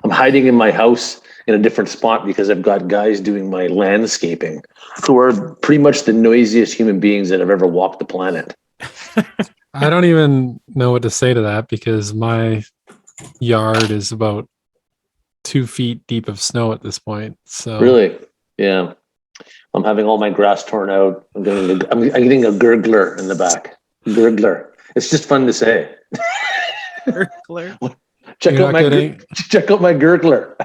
I'm hiding in my house in a different spot because I've got guys doing my landscaping who are pretty much the noisiest human beings that have ever walked the planet. I don't even know what to say to that because my yard is about 2 feet deep of snow at this point. So Really? Yeah. I'm having all my grass torn out. I'm getting a gurgler in the back. Gurgler. It's just fun to say. Gurgler. Check out my gurgler.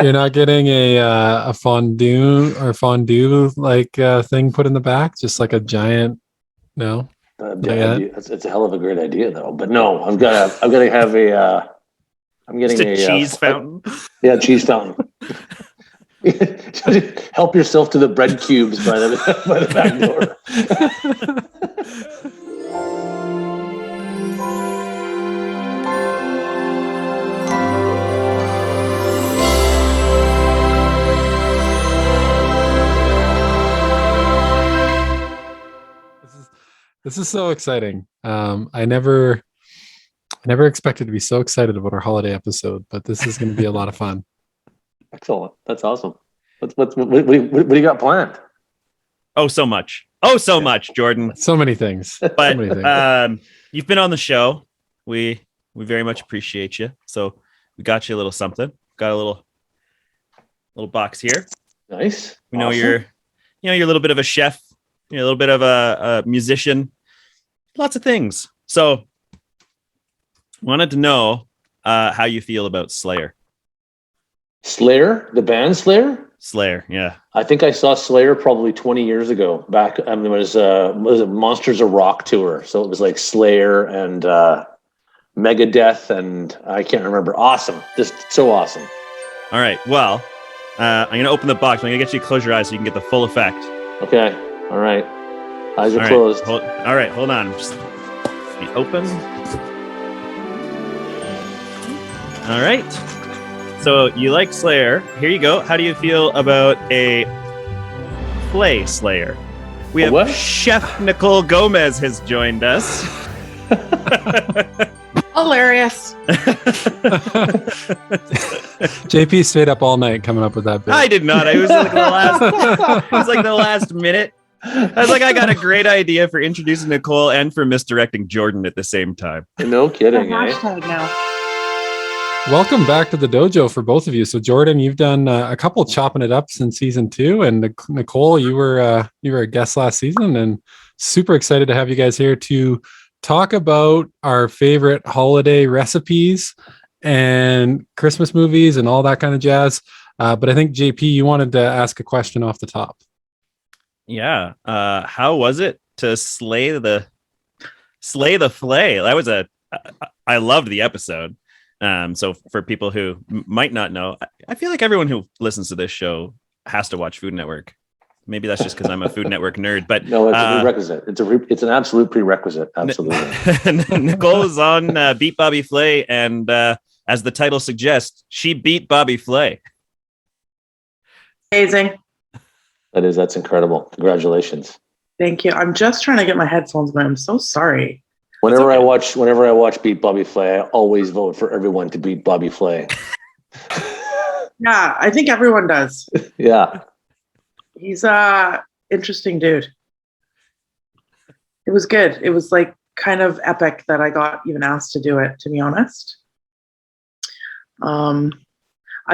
You're not getting a fondue like thing put in the back, just like a giant. No. It's a hell of a great idea, though. But no, I've got to have a. I'm getting just a cheese fountain. Yeah, cheese fountain. Help yourself to the bread cubes by the back door. This is so exciting. I never expected to be so excited about our holiday episode, but this is going to be a lot of fun. Excellent. That's awesome. What do you got planned? Oh, so much. Oh, so much, Jordon. So many things. But you've been on the show. We very much appreciate you. So we got you a little something. Got a little box here. Nice. We know you're a little bit of a chef. You're a little bit of a musician. Lots of things. So wanted to know how you feel about Slayer. Slayer, the band Slayer. Slayer, yeah. I think I saw Slayer probably 20 years ago. Back, it was Monsters of Rock tour. So it was like Slayer and Megadeth, and I can't remember. Awesome, just so awesome. All right, well, I'm gonna open the box. I'm gonna get you to close your eyes so you can get the full effect. Okay, all right. Eyes are closed. All right, hold on. Just be open. All right. So you like Slayer. Here you go. How do you feel about a Flay Slayer? We have Chef Nicole Gomes has joined us. Hilarious. JP stayed up all night coming up with that bit. I did not. I was like the last minute. I was like, I got a great idea for introducing Nicole and for misdirecting Jordon at the same time. No kidding. Hashtag now. Welcome back to the dojo for both of you. So Jordon, you've done a couple chopping it up since season 2, and Nicole, you were a guest last season, and super excited to have you guys here to talk about our favorite holiday recipes and Christmas movies and all that kind of jazz. But I think JP, you wanted to ask a question off the top. Yeah. How was it to slay the Flay? I loved the episode. So for people who might not know, I feel like everyone who listens to this show has to watch Food Network. Maybe that's just because I'm a Food Network nerd, but no, it's a prerequisite. It's an absolute prerequisite. Absolutely. Nicole is on Beat Bobby Flay, and as the title suggests, she beat Bobby Flay. Amazing. That's incredible. Congratulations. Thank you. I'm just trying to get my headphones going. I'm so sorry. Whenever I watch Beat Bobby Flay, I always vote for everyone to beat Bobby Flay. Yeah, I think everyone does. Yeah. He's a interesting dude. It was good. It was like kind of epic that I got even asked to do it, to be honest. I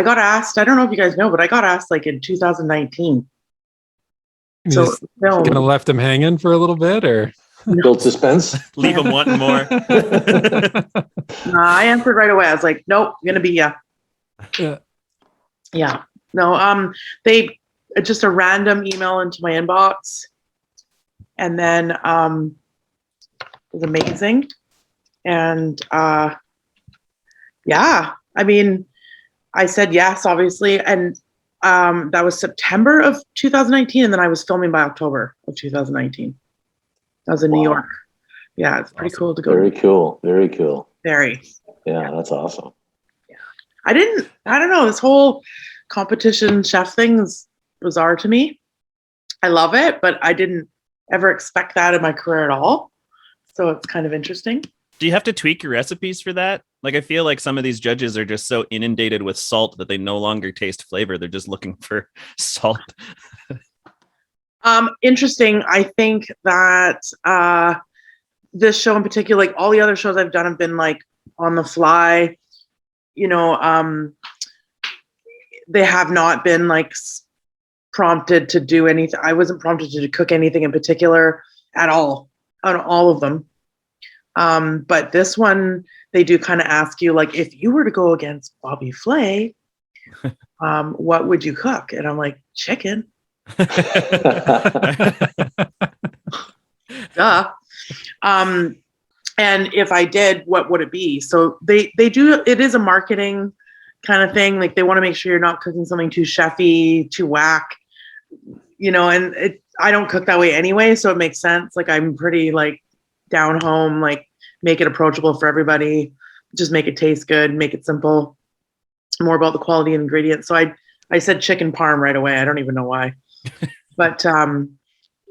got asked, I don't know if you guys know, but I got asked like in 2019. So kind of left him hanging for a little bit, or build suspense, leave him wanting more. I answered right away. I was like, nope, I'm gonna be yeah. No, they just a random email into my inbox, and then it was amazing, and yeah, I mean, I said yes, obviously, and that was September of 2019, and then I was filming by October of 2019. I was in New York. Yeah, it's pretty cool to go. Very cool. Very cool. Very. Yeah, that's awesome. Yeah. I don't know, this whole competition chef thing is bizarre to me. I love it, but I didn't ever expect that in my career at all. So it's kind of interesting. Do you have to tweak your recipes for that? Like, I feel like some of these judges are just so inundated with salt that they no longer taste flavor. They're just looking for salt. Interesting. I think that this show in particular, like all the other shows I've done have been like on the fly, you know, they have not been like prompted to do anything. I wasn't prompted to cook anything in particular at all on all of them. But this one, they do kind of ask you, like, if you were to go against Bobby Flay, what would you cook? And I'm like, chicken. Duh. And if I did, what would it be? So they do, it is a marketing kind of thing. Like, they want to make sure you're not cooking something too chefy, too whack, you know, and I don't cook that way anyway. So it makes sense. Like, I'm pretty like down home, like make it approachable for everybody, just make it taste good, make it simple, more about the quality of ingredients. So I said chicken parm right away. I don't even know why, but,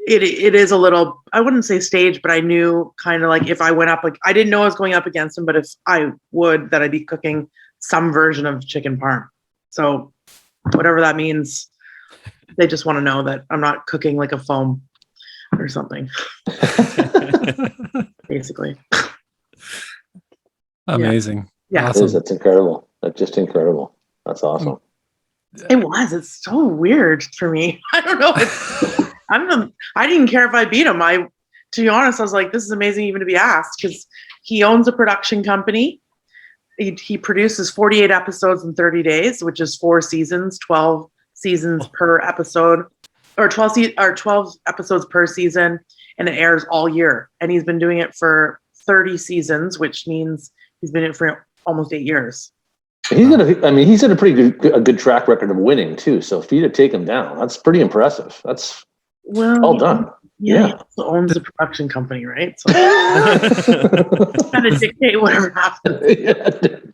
it is a little, I wouldn't say staged, but I knew kind of like if I went up, like I didn't know I was going up against him, but if I would, that I'd be cooking some version of chicken parm. So whatever that means, they just want to know that I'm not cooking like a foam or something. Basically. Amazing. Yeah. Awesome. That's incredible. That's just incredible. That's awesome. It was. It's so weird for me. I don't know. I didn't care if I beat him. To be honest, I was like, this is amazing even to be asked, because he owns a production company. He produces 48 episodes in 30 days, which is 4 seasons, 12 seasons per episode, or 12 episodes per season, and it airs all year. And he's been doing it for 30 seasons, which means he's been in it for almost 8 years. He's had a pretty good track record of winning too. So for you to take him down, that's pretty impressive. That's well done. Yeah. He also owns the production company, right? So kind of dictate whatever happens. Yeah,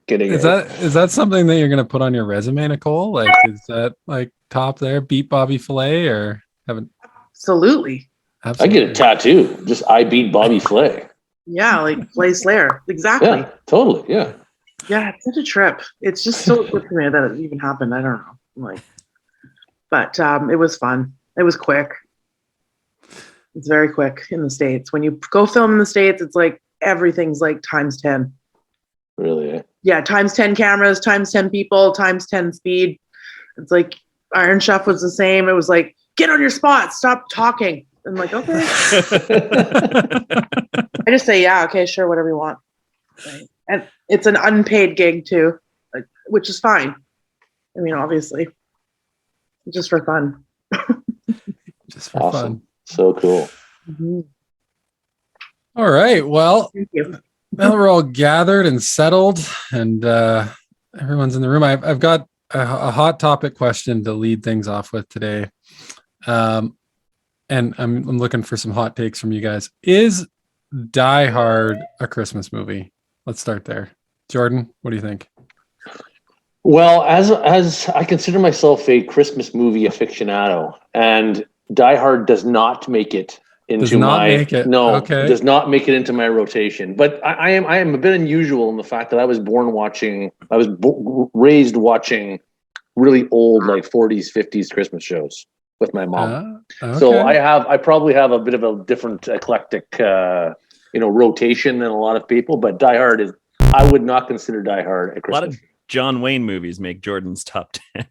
kidding. Is that something that you're going to put on your resume, Nicole? Like, is that like top there? Beat Bobby Flay or haven't? Absolutely. I get a tattoo. Just I beat Bobby Flay. Yeah, like Flay Slayer. Exactly. Yeah, totally. Yeah. Yeah, it's such a trip. It's just so good for me that it even happened. I don't know. But it was fun. It was quick. It's very quick in the States. When you go film in the States, it's like everything's like times 10. Really? Eh? Yeah, times 10 cameras, times 10 people, times 10 speed. It's like Iron Chef was the same. It was like, get on your spot, stop talking. I'm like, okay. I just say, yeah, okay, sure, whatever you want. Right. And it's an unpaid gig too, which is fine. I mean, obviously, just for fun. Just for fun. So cool. Mm-hmm. All right. Well, Thank you. now that we're all gathered and settled and everyone's in the room, I've got a hot topic question to lead things off with today. And I'm looking for some hot takes from you guys. Is Die Hard a Christmas movie? Let's start there. Jordon, what do you think? Well, as I consider myself a Christmas movie aficionado, and Die Hard does not make it into does not make it into my rotation. But I am a bit unusual in the fact that I was raised watching really old, like 40s, 50s Christmas shows with my mom. Okay. So I probably have a bit of a different eclectic, rotation than a lot of people. But Die Hard I would not consider Die Hard a Christmas. A lot of John Wayne movies make Jordan's top 10.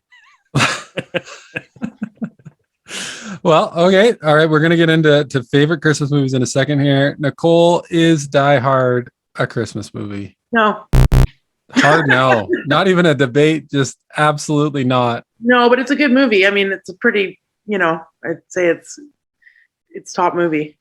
Well, okay. All right. We're going to get into favorite Christmas movies in a second here. Nicole, is Die Hard a Christmas movie? No. Hard no. Not even a debate. Just absolutely not. No, but it's a good movie. I mean, it's a pretty, I'd say it's top movie.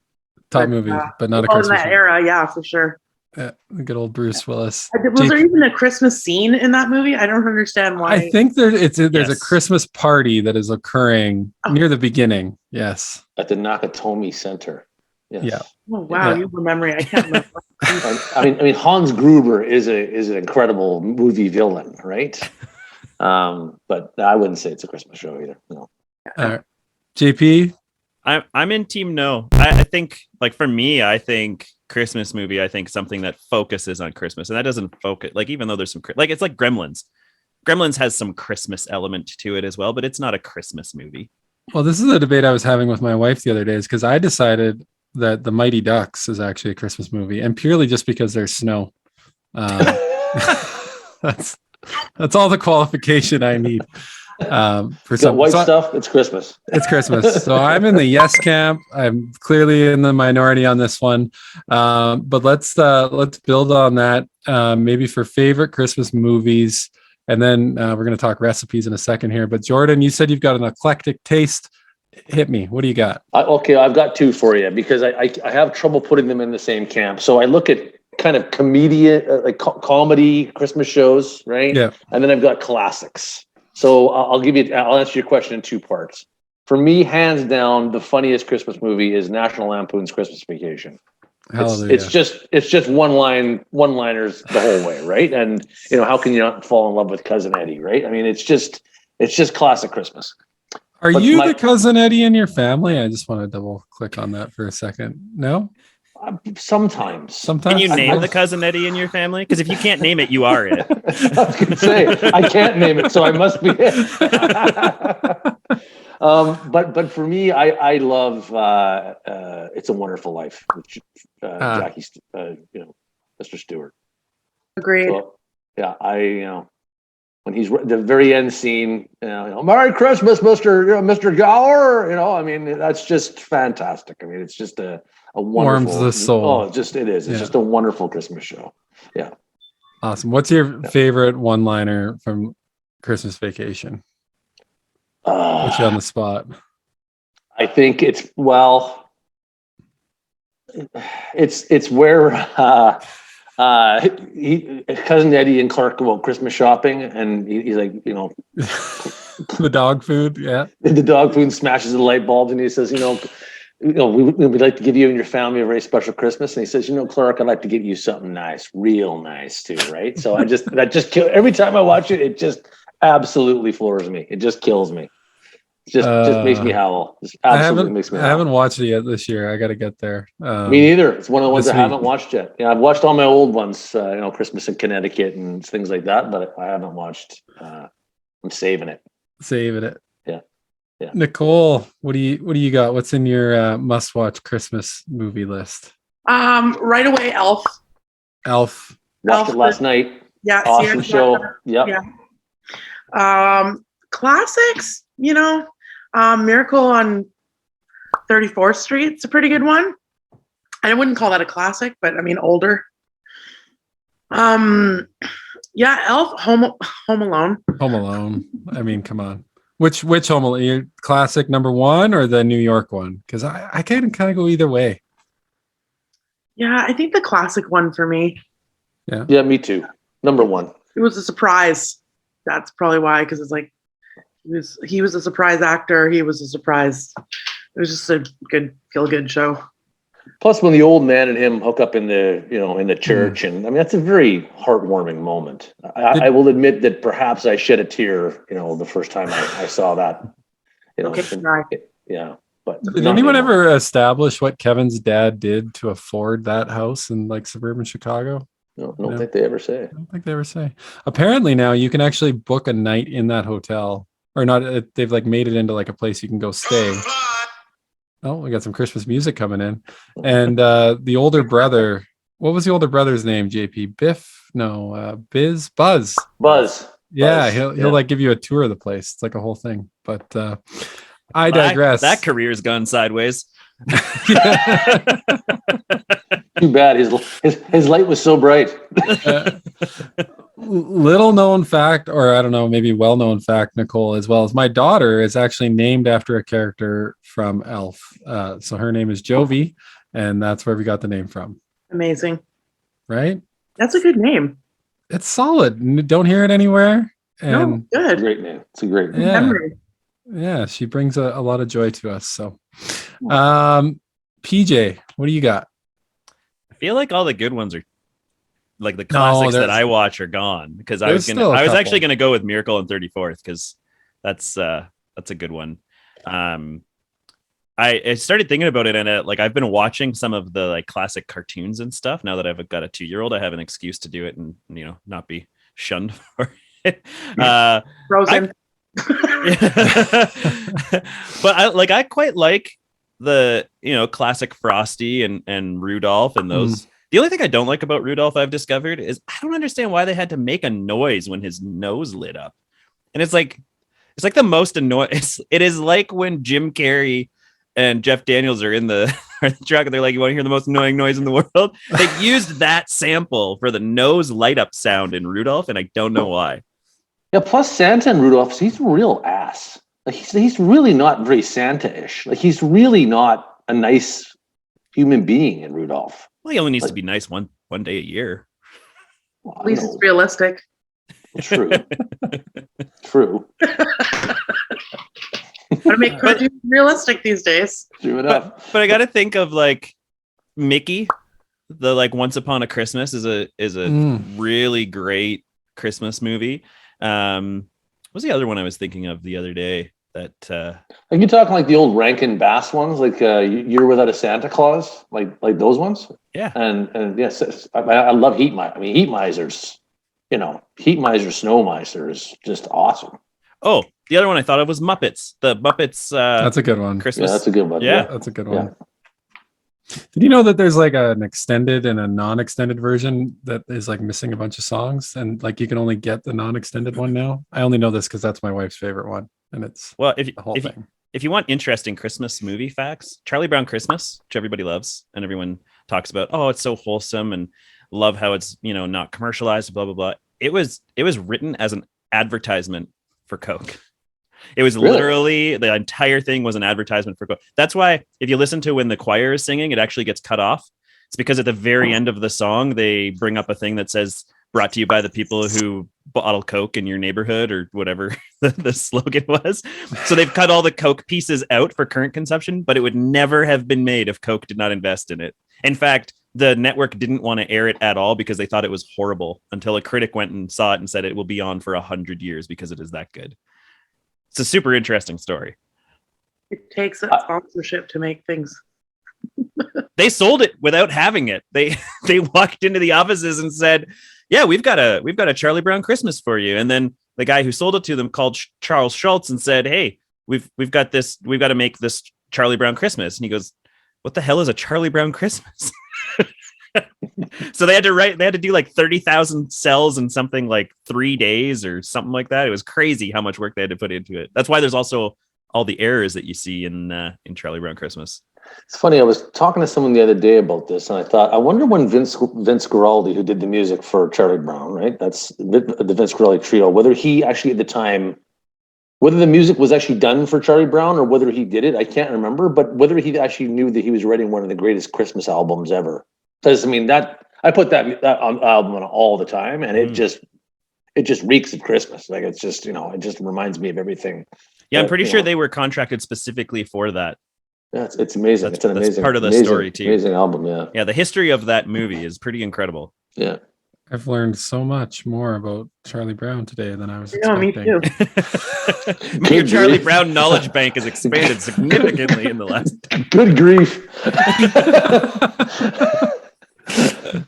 Top movie, but not a Christmas in that movie. era, yeah, for sure. Yeah, good old Bruce Willis. Was there even a Christmas scene in that movie? I don't understand why. I think there's a Christmas party that is occurring near the beginning. Yes. At the Nakatomi Center. Yes. Yeah. Oh wow, you have a memory. I can't remember. I mean, Hans Gruber is an incredible movie villain, right? But I wouldn't say it's a Christmas show either. No. All right. JP? I'm in team no. I think, like, for me, I think Christmas movie, I think something that focuses on Christmas, and that doesn't focus, like, even though there's some like, it's like Gremlins has some Christmas element to it as well, but it's not a Christmas movie. Well, this is a debate I was having with my wife the other day, because I decided that The Mighty Ducks is actually a Christmas movie, and purely just because there's snow. That's all the qualification I need. For some white stuff, it's Christmas. It's Christmas. So I'm in the yes camp. I'm clearly in the minority on this one. But let's build on that. Maybe for favorite Christmas movies. And then we're going to talk recipes in a second here. But Jordon, you said you've got an eclectic taste. Hit me. What do you got? Okay, I've got two for you because I have trouble putting them in the same camp. So I look at kind of comedian, like comedy Christmas shows, right? Yeah. And then I've got classics. So I'll answer your question in two parts. For me, hands down, the funniest Christmas movie is National Lampoon's Christmas Vacation. Hallelujah. It's just one-liners the whole way, right? And how can you not fall in love with Cousin Eddie, right? I mean, it's just classic Christmas. Are you the Cousin Eddie in your family? I just want to double click on that for a second. No? Sometimes. Can you name the Cousin Eddie in your family? Because if you can't name it, you are it. I was going to say, I can't name it, so I must be it. But for me, I love It's a Wonderful Life, which Jackie, Mr. Stewart. Agreed. So, yeah, when he's the very end scene, Merry Christmas, Mr. Gower. I mean, that's just fantastic. I mean, it's just a wonderful, warms the soul. Oh, it is. It's just a wonderful Christmas show. Yeah. Awesome. What's your favorite one-liner from Christmas Vacation? Put you on the spot. I think it's where Cousin Eddie and Clark go out Christmas shopping, and he's like, the dog food, yeah. The dog food smashes the light bulbs, and he says, we'd like to give you and your family a very special Christmas. And he says, Clark, I'd like to get you something nice, real nice too, right? So that just every time I watch it, it just absolutely floors me. It just kills me. It just makes me howl. Just absolutely makes me howl. I haven't watched it yet this year. I got to get there. Me neither. It's one of the ones I haven't watched yet. Yeah, I've watched all my old ones, Christmas in Connecticut and things like that, but I haven't watched. I'm saving it. Yeah. Nicole, what do you got? What's in your must-watch Christmas movie list? Right away, Elf. Watched it last night. Yeah. Awesome show. Yep. Yeah. Classics, Miracle on 34th Street. It's a pretty good one. I wouldn't call that a classic, but I mean older. Elf, Home Alone. Home Alone. I mean, come on. Which Home Alone? Classic number one or the New York one? Because I can kind of go either way. Yeah, I think the classic one for me. Yeah, me too. Number one. It was a surprise. That's probably why, because it's like he was a surprise actor. He was a surprise. It was just a good feel-good show. Plus, when the old man and him hook up in the church, and I mean that's a very heartwarming moment. I will admit that perhaps I shed a tear, the first time I saw that. Yeah. But did anyone ever establish what Kevin's dad did to afford that house in like suburban Chicago? No, I don't think they ever say. I don't think they ever say. Apparently now you can actually book a night in that hotel, or not. They've like made it into like a place you can go stay. Oh, we got some Christmas music coming in. And the older brother, what was the older brother's name, JP? Biff? No, Buzz. Yeah, he'll like give you a tour of the place. It's like a whole thing. But I digress. That career's gone sideways. Too bad. His light was so bright. Little known fact, or I don't know, maybe well-known fact, Nicole, as well as my daughter is actually named after a character from Elf. So her name is Jovi, and that's where we got the name from. Amazing. Right? That's a good name. It's solid. Don't hear it anywhere. And good. Great name. It's a great name. Memory. Yeah, she brings a lot of joy to us. So, PJ, what do you got? I feel like all the good ones are like the classics that I watch are gone, because I was actually gonna go with Miracle on 34th because that's a good one. I started thinking about it, and I've been watching some of the like classic cartoons and stuff. Now that I've got a 2-year-old, I have an excuse to do it and not be shunned for it. Frozen. But I quite like the classic Frosty and Rudolph and those. The only thing I don't like about Rudolph, I've discovered, is I don't understand why they had to make a noise when his nose lit up. And it's like the most annoying. It is like when Jim Carrey and Jeff Daniels are in the truck and they're like, "You want to hear the most annoying noise in the world?" They used that sample for the nose light up sound in Rudolph, and I don't know why. Yeah, plus Santa and Rudolph, he's a real ass. Like he's really not very Santa-ish. Like he's really not a nice human being in Rudolph. Well, he only needs to be nice one day a year. Well, At least it's realistic. True. True. Gotta make cartoons realistic these days. True enough. But I got to think of like Mickey, the like Once Upon a Christmas is a really great Christmas movie. What's the other one I was thinking of the other day? That Like you talking like the old Rankin Bass ones, like You're Without a Santa Claus, like those ones. Yeah, and yes, I love Heat Miser. I mean, Heat Misers, Heat Miser, Snow Miser is just awesome. Oh, the other one I thought of was Muppets. The Muppets. That's a good one. Christmas. Yeah, that's a good one. Yeah, that's a good one. Did you know that there's like an extended and a non-extended version that is like missing a bunch of songs, and like you can only get the non-extended one now? I only know this because that's my wife's favorite one, and it's the whole thing. If you want interesting Christmas movie facts, Charlie Brown Christmas, which everybody loves and everyone talks about, oh, it's so wholesome and love how it's not commercialized, blah blah blah. It was written as an advertisement for Coke. It was literally the entire thing was an advertisement for Coke. That's why if you listen to when the choir is singing, it actually gets cut off. It's because at the very end of the song, they bring up a thing that says brought to you by the people who bottle Coke in your neighborhood or whatever the slogan was. So they've cut all the Coke pieces out for current consumption, but it would never have been made if Coke did not invest in it. In fact, the network didn't want to air it at all because they thought it was horrible until a critic went and saw it and said it will be on for 100 years because it is that good. It's a super interesting story. It takes that sponsorship to make things. They sold it without having it. They walked into the offices and said, "Yeah, we've got a Charlie Brown Christmas for you." And then the guy who sold it to them called Charles Schultz and said, "Hey, we've got this. We've got to make this Charlie Brown Christmas." And he goes, "What the hell is a Charlie Brown Christmas?" So they had to do like 30,000 cells in something like 3 days or something like that. It was crazy how much work they had to put into it. That's why there's also all the errors that you see in Charlie Brown Christmas. It's funny. I was talking to someone the other day about this, and I thought, I wonder when Vince Guaraldi, who did the music for Charlie Brown, right? That's the Vince Guaraldi Trio. Whether he actually at the time, whether the music was actually done for Charlie Brown or whether he did it, I can't remember. But whether he actually knew that he was writing one of the greatest Christmas albums ever. Because I mean that I put that album on all the time, and it just reeks of Christmas. Like it's just it just reminds me of everything. Yeah, I'm pretty sure they were contracted specifically for that. Yeah, it's amazing. It's an amazing part of the story too. Amazing album. Yeah. The history of that movie is pretty incredible. Yeah. I've learned so much more about Charlie Brown today than I was expecting. Me too. Your Charlie Brown knowledge bank has expanded significantly in the last time. Good grief.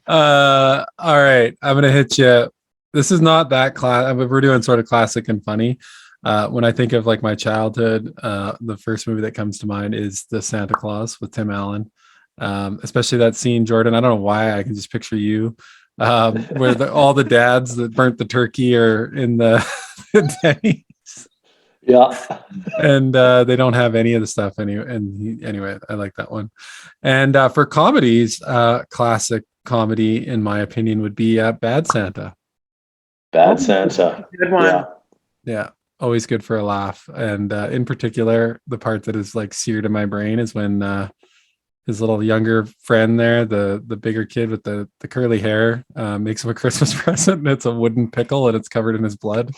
All right, I'm gonna hit you. This is not that class. We're doing sort of classic and funny. When I think of like my childhood, the first movie that comes to mind is The Santa Claus with Tim Allen. Especially that scene, Jordon. I don't know why I can just picture you, where all the dads that burnt the turkey are in the Denny's. Yeah. And they don't have any of the stuff anyway, I like that one. And for comedies, classic comedy, in my opinion, would be Bad Santa. Bad Santa. Good one. Yeah. Always good for a laugh. And in particular, the part that is like seared in my brain is when his little younger friend there, the bigger kid with the curly hair, makes him a Christmas present, and it's a wooden pickle and it's covered in his blood.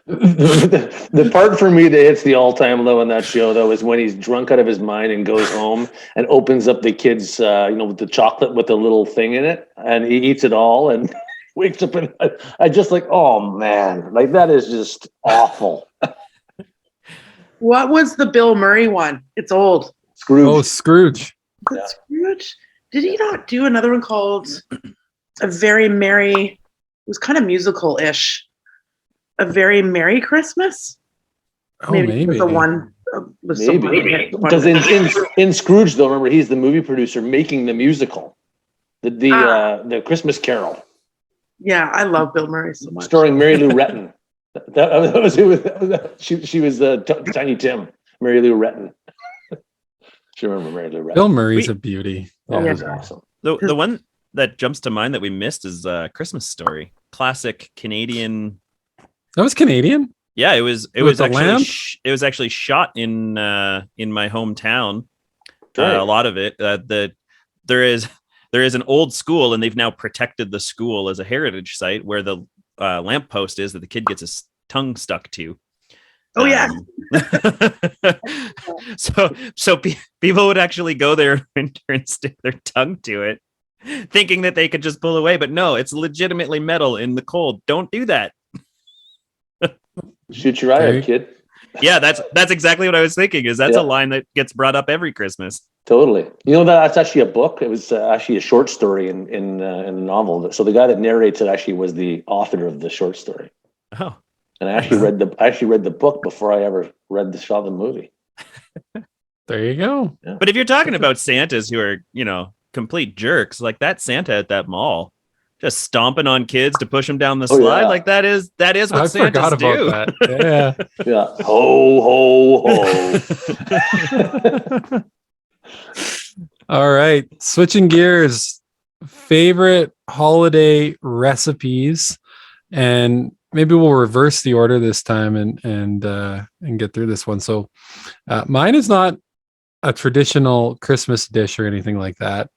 The part for me that hits the all-time low in that show, though, is when he's drunk out of his mind and goes home and opens up the kid's, with the chocolate with the little thing in it, and he eats it all and wakes up and I just like, oh man, like that is just awful. What was the Bill Murray one? It's old. Scrooge. Oh, Scrooge. Is it Scrooge? Did he not do another one called A Very Merry? It was kind of musical-ish. A Very Merry Christmas? Oh, maybe. It was the one. With Maybe. Because in Scrooge, though, remember, he's the movie producer making the musical. The Christmas Carol. Yeah, I love Bill Murray so much. Starring Mary Lou Retton. That was she was Tiny Tim, Mary Lou Retton. She remember Mary Lou Retton. Bill Murray's a beauty. Oh, Yeah. he's awesome. The one that jumps to mind that we missed is Christmas Story. Classic Canadian. That was Canadian? Yeah, it was With the actually lamp? it was actually shot in my hometown. Right. A lot of it. There is an old school, and they've now protected the school as a heritage site where the lamppost is that the kid gets his tongue stuck to. Oh, yeah. So people would actually go there and stick their tongue to it, thinking that they could just pull away. But no, it's legitimately metal in the cold. Don't do that. Shoot your eye Okay. out, kid. Yeah, that's exactly what I was thinking. That's a line that gets brought up every Christmas. Totally. You know that's actually a book. It was actually a short story in a novel. So the guy that narrates it actually was the author of the short story. Oh, And I actually read the book before I ever saw the movie. There you go. Yeah. but if you're talking about Santas who are, complete jerks, like that Santa at that mall, just stomping on kids to push them down the slide, yeah. like that is what I Santas forgot do. about that. Yeah. Yeah. Ho ho ho. All right. Switching gears. Favorite holiday recipes. And maybe we'll reverse the order this time and get through this one. So mine is not a traditional Christmas dish or anything like that.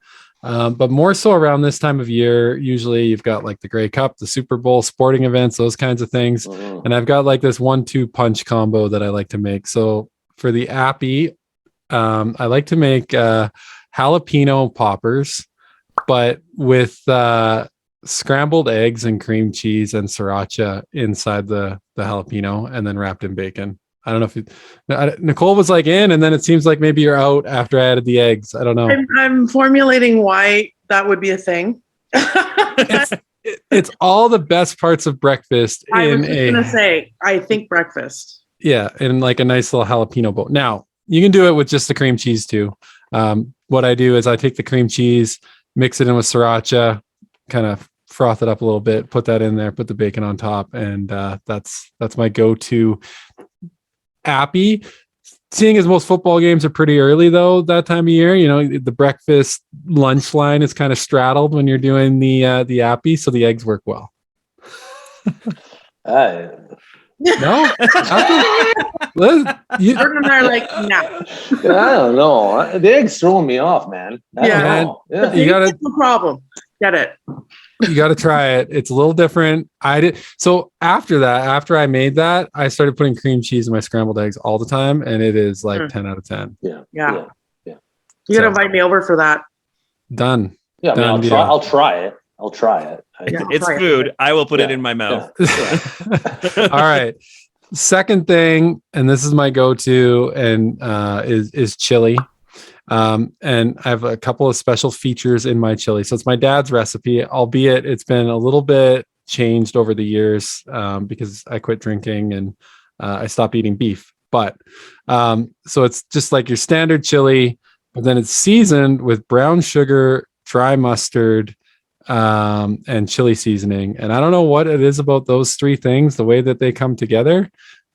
But more so around this time of year, usually you've got like the Grey Cup, the Super Bowl, sporting events, those kinds of things. Mhm. And I've got like this 1-2 punch combo that I like to make. So for the appy, I like to make jalapeno poppers, but with scrambled eggs and cream cheese and sriracha inside the jalapeno and then wrapped in bacon. I don't know if Nicole was like in, and then it seems like maybe you're out after I added the eggs. I don't know. I'm formulating why that would be a thing. It's all the best parts of breakfast I was in just a gonna say, I think breakfast. in like a nice little jalapeno bowl. Now you can do it with just the cream cheese too. What I do is I take the cream cheese, mix it in with sriracha, kind of froth it up a little bit, put that in there, put the bacon on top, and that's my go-to appy. Seeing as most football games are pretty early though that time of year, the breakfast lunch line is kind of straddled when you're doing the appy, so the eggs work well. No, Jordon and I are like, nah. I don't know. The eggs throwing me off, man. I don't Yeah. know. Yeah. You gotta- That's the problem. Get it. you got to try it. It's a little different. So after that, after I made that, I started putting cream cheese in my scrambled eggs all the time, and it is like 10 out of 10. Yeah. Yeah. Yeah. You gotta invite me over for that. Done. Yeah. I mean, Done deal. I'll try it. Yeah. It's Right. food. I will put it Yeah. in my mouth. All right. Second thing, and this is my go-to, and is chili. And I have a couple of special features in my chili. So it's my dad's recipe, albeit it's been a little bit changed over the years because I quit drinking and I stopped eating beef. But so it's just like your standard chili, but then it's seasoned with brown sugar, dry mustard, and chili seasoning. And I don't know what it is about those three things, the way that they come together.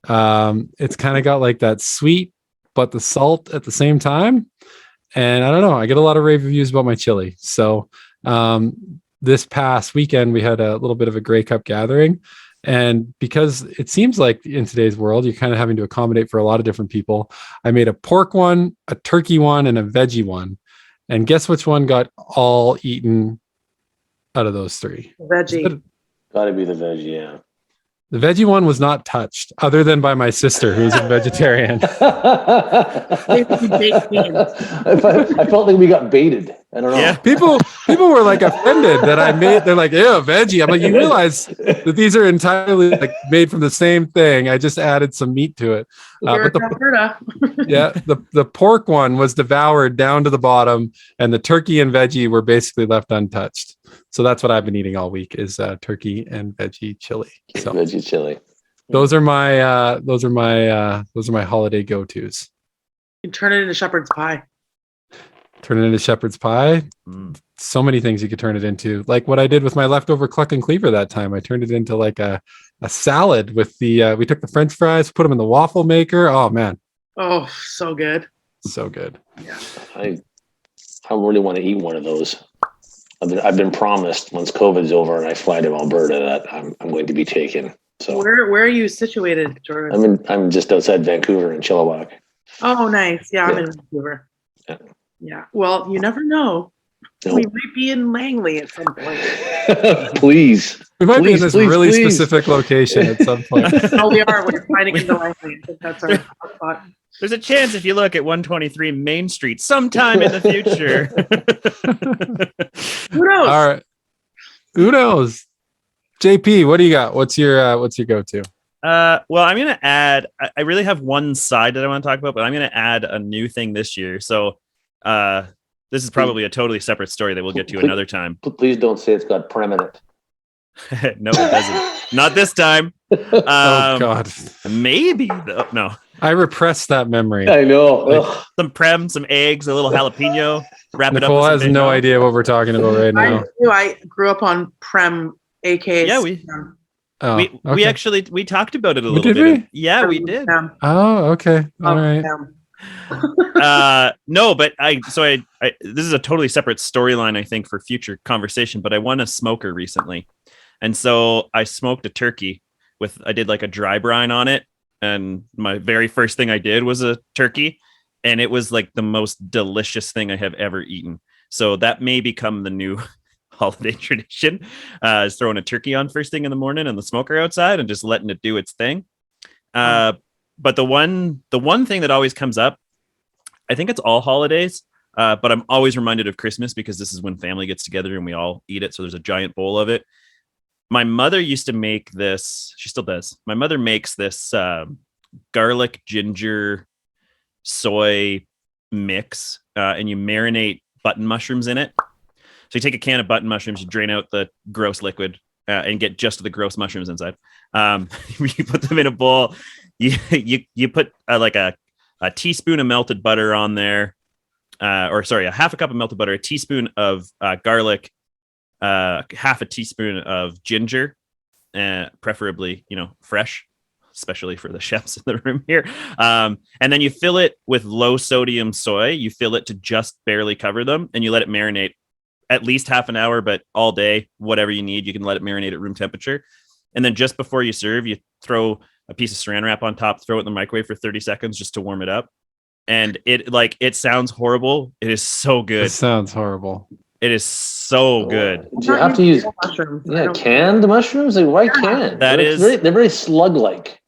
It's kind of got like that sweet, but the salt at the same time. And I don't know, I get a lot of rave reviews about my chili. So this past weekend, we had a little bit of a Grey Cup gathering. And because it seems like in today's world, you're kind of having to accommodate for a lot of different people, I made a pork one, a turkey one, and a veggie one. And guess which one got all eaten out of those three? Veggie. Gotta be the veggie, yeah. The veggie one was not touched, other than by my sister, who's a vegetarian. I felt like we got baited. I don't know. Yeah. People were like offended that I made. They're like, "Ew, veggie." I'm like, you realize that these are entirely like made from the same thing. I just added some meat to it. But the pork one was devoured down to the bottom, and the turkey and veggie were basically left untouched. So that's what I've been eating all week is turkey and veggie chili. So Veggie chili. those are my holiday go-tos. You turn it into shepherd's pie. Turn it into shepherd's pie. So many things you could turn it into. Like what I did with my leftover cluck and cleaver that time. I turned it into like a salad with the we took the French fries, put them in the waffle maker. Oh man. Oh, so good. So good. Yeah. I really want to eat one of those. I've been promised once COVID's over and I fly to Alberta that I'm going to be taken. So where are you situated, Jordan? I'm just outside Vancouver in Chilliwack. Oh, nice. Yeah, I'm in Vancouver. Yeah. Well, you never know. No. We might be in Langley at some point. Please. We might be in this really specific location at some point. Oh, we are. We're flying into Langley. I think that's our spot. There's a chance if you look at 123 Main Street sometime in the future. Who knows? All right. Who knows? JP, what do you got? What's your go-to? Well, I'm gonna add. I really have one side that I want to talk about, but I'm gonna add a new thing this year. So, this is probably a totally separate story that we'll get to another time. Please don't say it's got prem in it. No, it doesn't. Not this time. Oh God. Maybe though. No. I repressed that memory. I know. Like some prem, some eggs, a little jalapeno. Wrap it up. Nicole has no idea what we're talking about right now. I grew up on prem, aka Yeah, we actually talked about it a little bit. Yeah, we did. Oh, okay. All right. No, but I this is a totally separate storyline, I think, for future conversation, but I won a smoker recently. And so I smoked a turkey I did like a dry brine on it. And my very first thing I did was a turkey, and it was like the most delicious thing I have ever eaten. So that may become the new holiday tradition, is throwing a turkey on first thing in the morning and the smoker outside and just letting it do its thing. But the one thing that always comes up, I think it's all holidays, but I'm always reminded of Christmas because this is when family gets together and we all eat it. So there's a giant bowl of it. My mother used to make this. She still does. My mother makes this garlic, ginger, soy mix, and you marinate button mushrooms in it. So you take a can of button mushrooms, you drain out the gross liquid, and get just the gross mushrooms inside. You put them in a bowl. You put like a teaspoon of melted butter on there, a half a cup of melted butter, a teaspoon of garlic, half a teaspoon of ginger, preferably fresh, especially for the chefs in the room here. And then you fill it with low sodium soy. You fill it to just barely cover them, and you let it marinate at least half an hour, but all day, whatever you need. You can let it marinate at room temperature. And then just before you serve, you throw a piece of saran wrap on top, throw it in the microwave for 30 seconds just to warm it up. And it sounds horrible. It is so good. It sounds horrible. It is so good. Do you have to use canned mushrooms? Like, why canned? They're very slug-like.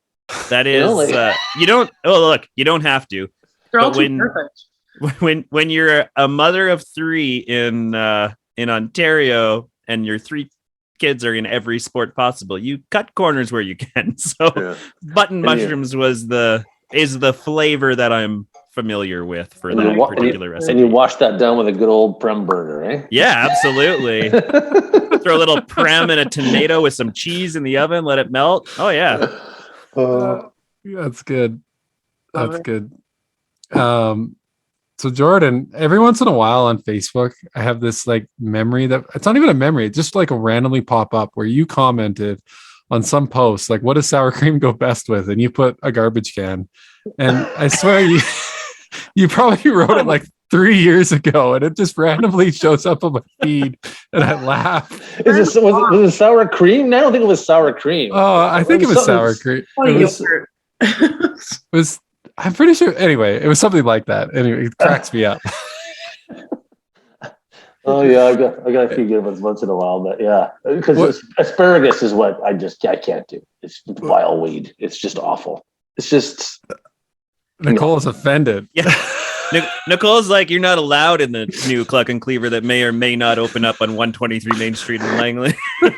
That is, you don't. Oh, look, you don't have to. They're all too perfect. When you're a mother of three in Ontario and your three kids are in every sport possible, you cut corners where you can. So button mushrooms is the flavor that I'm familiar with for that particular recipe. And you wash that down with a good old prem burger, eh? Yeah, absolutely. Throw a little prem and a tomato with some cheese in the oven, let it melt. Oh yeah. That's good. That's good. So Jordon, every once in a while on Facebook, I have this like memory that it's not even a memory, it just like a randomly pop up where you commented on some post, like, what does sour cream go best with? And you put a garbage can. And I swear you probably wrote it like 3 years ago, and it just randomly shows up on my feed, and I laugh. Was it sour cream? I don't think it was sour cream. Oh, I think it was sour cream. It was. I'm pretty sure. Anyway, it was something like that. Anyway, it cracks me up. Oh yeah, I got a few good ones once in a while, but yeah, because asparagus is what I can't do. It's vile weed. It's just awful. It's just Nicole is offended. Yeah. Nicole's like, you're not allowed in the new Cluck and Cleaver that may or may not open up on 123 Main Street in Langley. There's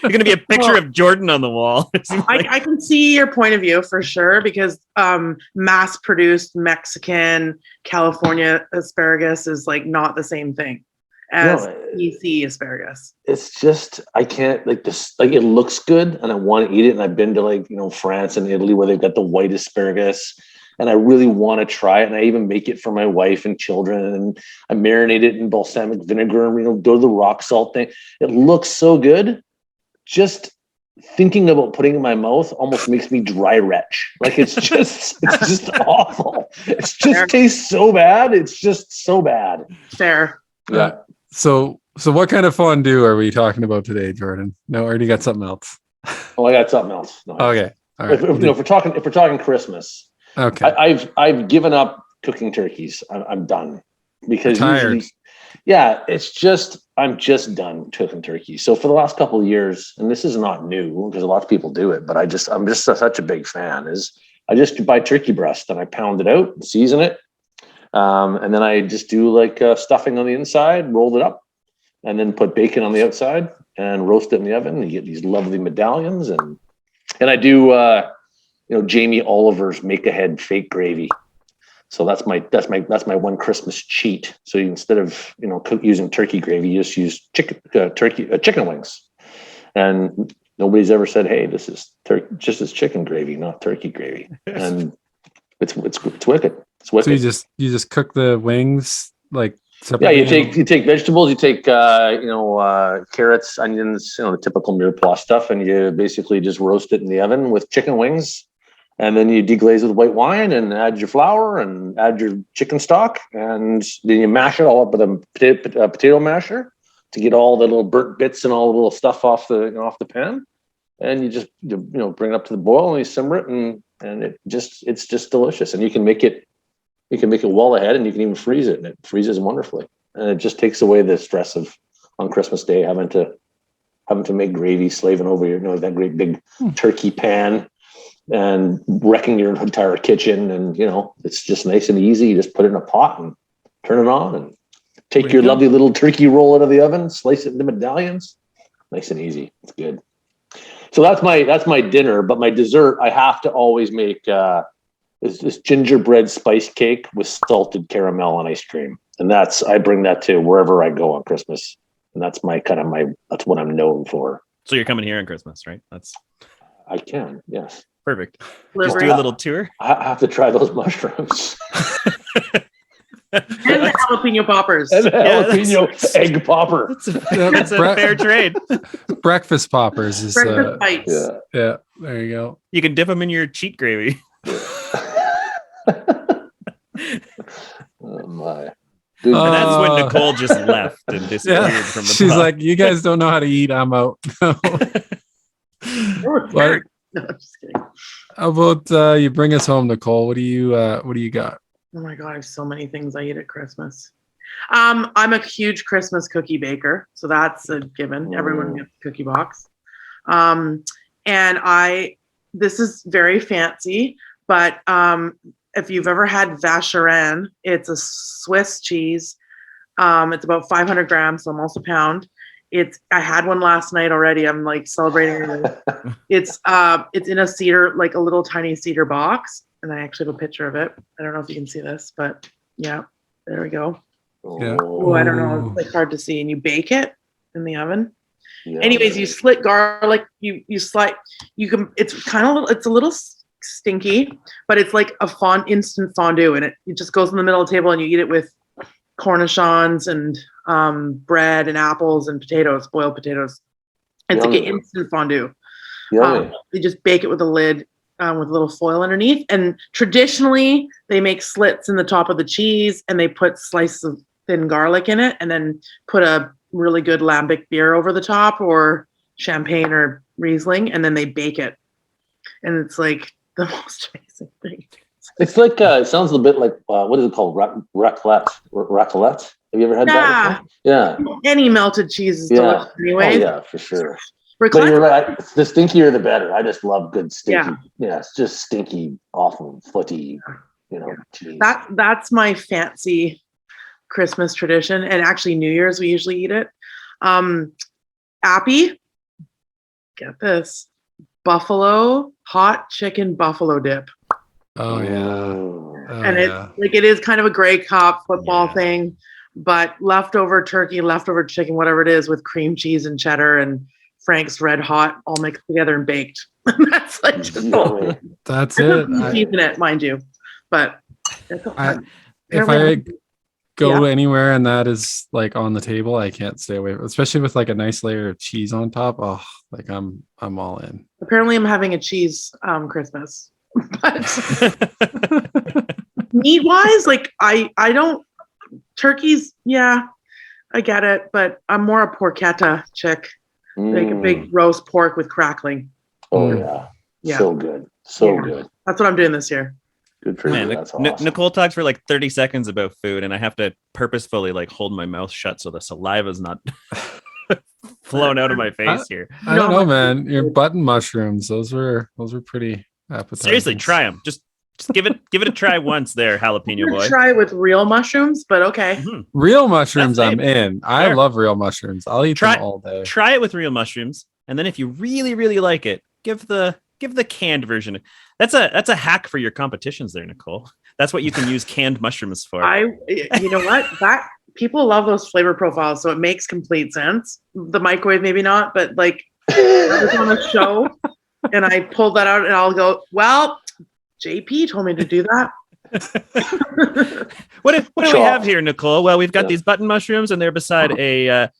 going to be a picture of Jordon on the wall. I can see your point of view for sure, because mass-produced Mexican California asparagus is like not the same thing as BC asparagus. It's just I can't like this. Like it looks good, and I want to eat it. And I've been to like France and Italy where they've got the white asparagus. And I really want to try it. And I even make it for my wife and children. And I marinate it in balsamic vinegar and, go to the rock salt thing. It looks so good. Just thinking about putting it in my mouth almost makes me dry retch. Like it's just awful. It just tastes so bad. It's just so bad. Fair. Yeah. So what kind of fondue are we talking about today, Jordon? No, or do you got something else? Oh, I got something else. No, okay. All right. If we're talking Christmas. Okay. I've given up cooking turkeys. I'm done because tired. I'm just done cooking turkeys. So for the last couple of years, and this is not new because a lot of people do it, but I'm just such a big fan. Is I just buy turkey breast and I pound it out, season it, and then I just do like stuffing on the inside, rolled it up, and then put bacon on the outside and roast it in the oven. You get these lovely medallions, and I do. Jamie Oliver's make ahead fake gravy. So that's my one Christmas cheat. So instead of using turkey gravy, you just use chicken wings. And nobody's ever said, "Hey, this is just as chicken gravy, not turkey gravy." And it's wicked. It's wicked. So you just cook the wings like separately? Yeah, you take vegetables, you take carrots, onions, the typical mirepoix stuff, and you basically just roast it in the oven with chicken wings. And then you deglaze with white wine and add your flour and add your chicken stock. And then you mash it all up with a potato masher to get all the little burnt bits and all the little stuff off the pan. And you just, bring it up to the boil and you simmer it and it's just delicious. And you can make it well ahead and you can even freeze it, and it freezes wonderfully. And it just takes away the stress of on Christmas Day having to make gravy, slaving over that great big turkey pan and wrecking your entire kitchen. And it's just nice and easy. You just put it in a pot and turn it on and take your lovely little turkey roll out of the oven, slice it into medallions. Nice and easy. It's good. So that's my dinner. But my dessert, I have to always make this gingerbread spice cake with salted caramel and ice cream. And I bring that to wherever I go on Christmas. And that's that's what I'm known for. So you're coming here on Christmas, right? I can, yes. Perfect. Just do a little tour. I have to try those mushrooms. And the jalapeno poppers. And the jalapeno egg popper. That's a fair trade. Breakfast poppers is breakfast bites. Yeah, there you go. You can dip them in your cheat gravy. Oh my. And that's when Nicole just left and disappeared from the She's pod. like, you guys don't know how to eat. I'm out. No, I'm just kidding. How about you bring us home, Nicole? What do you got? Oh my God, I have so many things I eat at Christmas. I'm a huge Christmas cookie baker, so that's a given. Everyone gets a cookie box. And this is very fancy, but if you've ever had Vacherin, it's a Swiss cheese. It's about 500 grams, so almost a pound. I had one last night already. I'm like celebrating. It's in a cedar, like a little tiny cedar box. And I actually have a picture of it. I don't know if you can see this, but yeah, there we go. Yeah. Oh, I don't know. It's like hard to see. And you bake it in the oven. Yeah. Anyways, you slit garlic. You slice. You can. It's a little stinky, but it's like a instant fondue, and it just goes in the middle of the table, and you eat it with cornichons and bread and apples and potatoes, boiled potatoes. It's like an instant fondue. They just bake it with a lid with a little foil underneath. And traditionally, they make slits in the top of the cheese, and they put slices of thin garlic in it, and then put a really good lambic beer over the top, or champagne or Riesling, and then they bake it. And it's like the most amazing thing. It's like it sounds a bit like what is it called? Raclette. Have you ever had that? Yeah. Any melted cheese is Yeah. delicious anyway. Oh, yeah, for sure. We're But glad- you're right. The stinkier, the better. I just love good stinky. Yeah. Yeah, it's just stinky, awful, footy, cheese. That's my fancy Christmas tradition, and actually New Year's we usually eat it. Appy, get this, buffalo hot chicken buffalo dip, Oh yeah. Oh. and it is kind of a Grey Cup football thing, but leftover turkey, leftover chicken, whatever it is, with cream cheese and cheddar and Frank's Red Hot all mixed together and baked. That's like just Yummy. That's it. cheese in it, mind you, but If I go anywhere and that is like on the table, I can't stay away, especially with like a nice layer of cheese on top. Oh, like I'm all in. apparently I'm having a cheese Christmas, but meat wise, like I don't turkeys. Yeah, I get it, but I'm more a porchetta chick, like a big roast pork with crackling. Oh yeah. So good. So good. That's what I'm doing this year. Good for you. That's awesome. Nicole talks for like 30 seconds about food, and I have to purposefully like hold my mouth shut so the saliva's not flown out of my face here. I don't know, man. Your button mushrooms, those were pretty appetizing. Seriously, try them. Just give it a try once there, jalapeno boy. Try it with real mushrooms, but okay. Mhm. Real mushrooms, That's I'm in. I Sure. love real mushrooms. I'll eat them all day. Try it with real mushrooms, and then if you really, really like it, give the canned version. That's a hack for your competitions there, Nicole. That's what you can use canned mushrooms for. You know what? That people love those flavor profiles, so it makes complete sense. The microwave, maybe not, but like I was on a show and I pulled that out and I'll go, well, JP told me to do that. What do we have here, Nicole? Well, we've got these button mushrooms, and they're beside a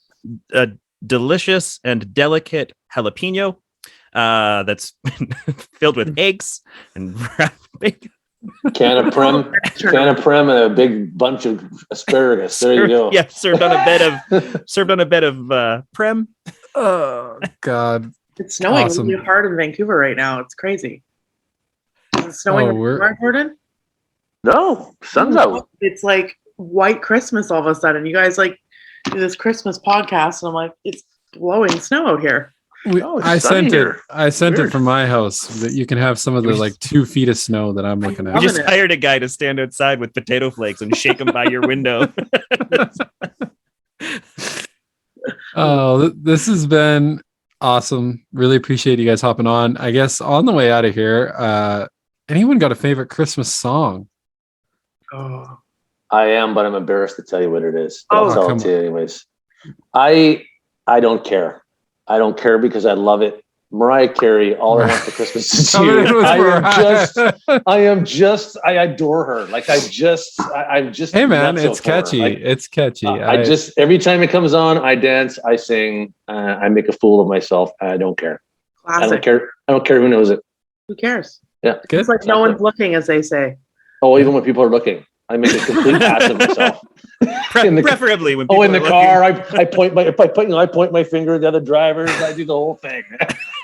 delicious and delicate jalapeno that's filled with eggs and bacon. Can of Prem and a big bunch of asparagus. There you go. Yeah, served on a bed of Prem. Oh God. It's snowing Awesome. really hard in Vancouver right now. It's crazy. Is it snowing in Jordon? No, sun's out. It's like white Christmas all of a sudden. You guys like do this Christmas podcast, and I'm like, it's blowing snow out here. I sent it from my house that you can have some of the like 2 feet of snow that I'm looking We at. just hired a guy to stand outside with potato flakes and shake them by your window. Oh, this has been awesome. Really appreciate you guys hopping on. I guess on the way out of here, anyone got a favorite Christmas song? Oh, I am, but I'm embarrassed to tell you what it is. But Oh, I'll tell it to you anyways. I don't care. I don't care because I love it. Mariah Carey, all I want for Christmas is you. I adore her. Like I'm just. Hey man, nuts it's for her. catchy. Like, It's catchy. I just every time it comes on, I dance, I sing, I make a fool of myself. I don't care. classic. I don't care who knows it. Who cares? Yeah. Good. It's like no one's looking, as they say. Oh, even when people are looking, I make a complete ass of myself. Preferably when people In the are car, I point my finger at the other drivers. I do the whole thing.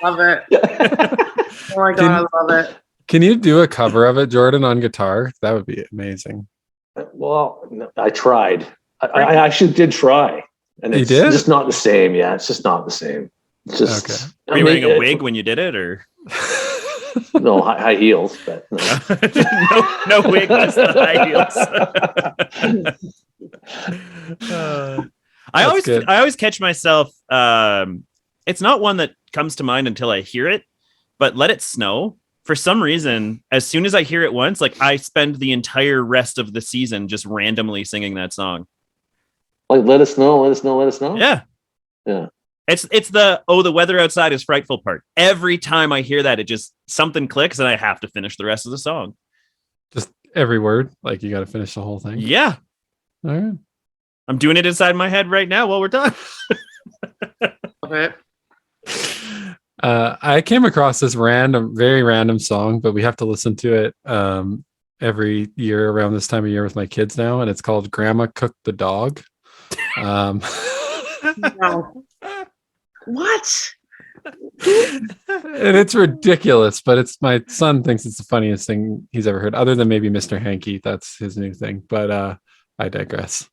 Love it. Oh my god, I love it. Can you do a cover of it, Jordon, on guitar? That would be amazing. Well, no, I tried. I actually did try, and You it's did? just not the same. Yeah, it's just not the same. It's just. Okay. Were you wearing a wig when you did it, or No, high heels, but no. no wig, just the high heels? I always catch myself. It's not one that comes to mind until I hear it, but Let It Snow. For some reason, as soon as I hear it once, like I spend the entire rest of the season just randomly singing that song. Like let us know, let us know, let us know. Yeah. Yeah. It's the weather outside is frightful part. Every time I hear that, it just something clicks and I have to finish the rest of the song. Just every word, like you got to finish the whole thing. Yeah. All right. I'm doing it inside my head right now while we're done. Love it. I came across this very random song, but we have to listen to it every year around this time of year with my kids now, and it's called "Grandma Cooked the Dog." No. What? And it's ridiculous, but it's my son thinks it's the funniest thing he's ever heard, other than maybe Mr. Hanky. That's his new thing, but I digress.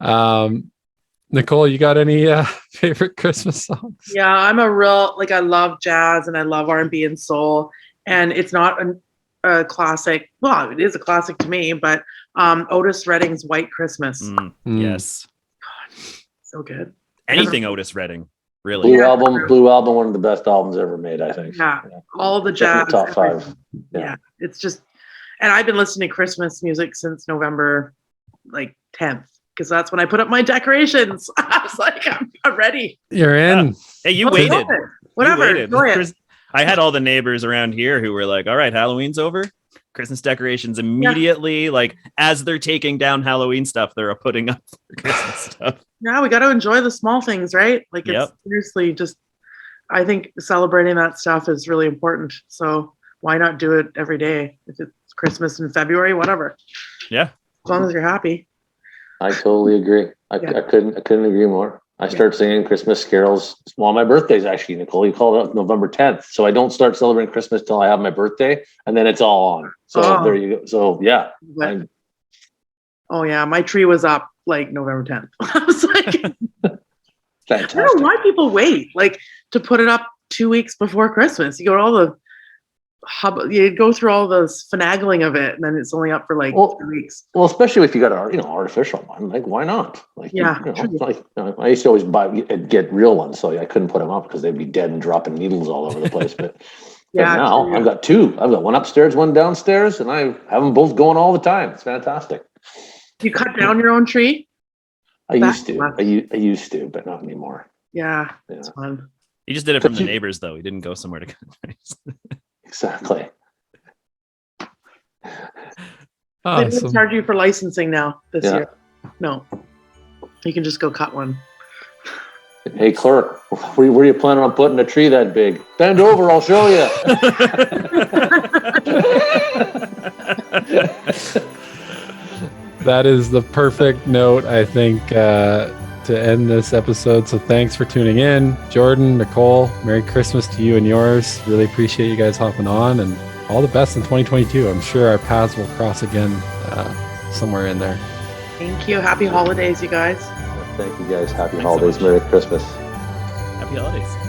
Nicole, you got any favorite Christmas songs? Yeah, I'm a real, like, I love jazz and I love R&B and soul. And it's not a classic. Well, it is a classic to me, but Otis Redding's White Christmas. Yes. So good. Anything Otis Redding, really. Blue Album, one of the best albums ever made, I think. Yeah, all the jazz. Top 5. Yeah, it's just, and I've been listening to Christmas music since November, like 10th, because that's when I put up my decorations. I was like, I'm ready. You're in. Yeah. Hey, you Okay, waited. Whatever. You waited. I had all the neighbors around here who were like, all right, Halloween's over. Christmas decorations immediately, like as they're taking down Halloween stuff, they're putting up Christmas stuff. Yeah, we got to enjoy the small things, right? Like, it's seriously just, I think celebrating that stuff is really important. So why not do it every day? If it's Christmas in February, whatever. Yeah. As long as you're happy. I totally agree. I couldn't agree more. I start singing Christmas carols. Well, my birthday's actually, Nicole, you called it up November 10th. So I don't start celebrating Christmas till I have my birthday, and then it's all on. So there you go. So yeah. Oh yeah, my tree was up like November 10th. I was like, fantastic. I don't know why people wait like to put it up 2 weeks before Christmas. You go to all the you go through all this finagling of it, and then it's only up for like 2 weeks. Well, especially if you got a artificial one, like why not? Like I used to always get real ones, so I couldn't put them up because they'd be dead and dropping needles all over the place. But now I've got 2. I've got one upstairs, one downstairs, and I have them both going all the time. It's fantastic. You cut down your own tree? I used to, but not anymore. Yeah, it's fun. You just did it from the neighbors, though. You didn't go somewhere to cut trees. Exactly. They don't charge you for licensing now this year. No, you can just go cut one. Hey, clerk, where are you planning on putting a tree that big? Bend over, I'll show you. That is the perfect note, I think, to end this episode. So thanks for tuning in. Jordon, Nicole, Merry Christmas to you and yours. Really appreciate you guys hopping on, and all the best in 2022. I'm sure our paths will cross again somewhere in there. Thank you. Happy holidays, you guys. Thank you guys. Happy holidays. Merry Christmas. Happy holidays.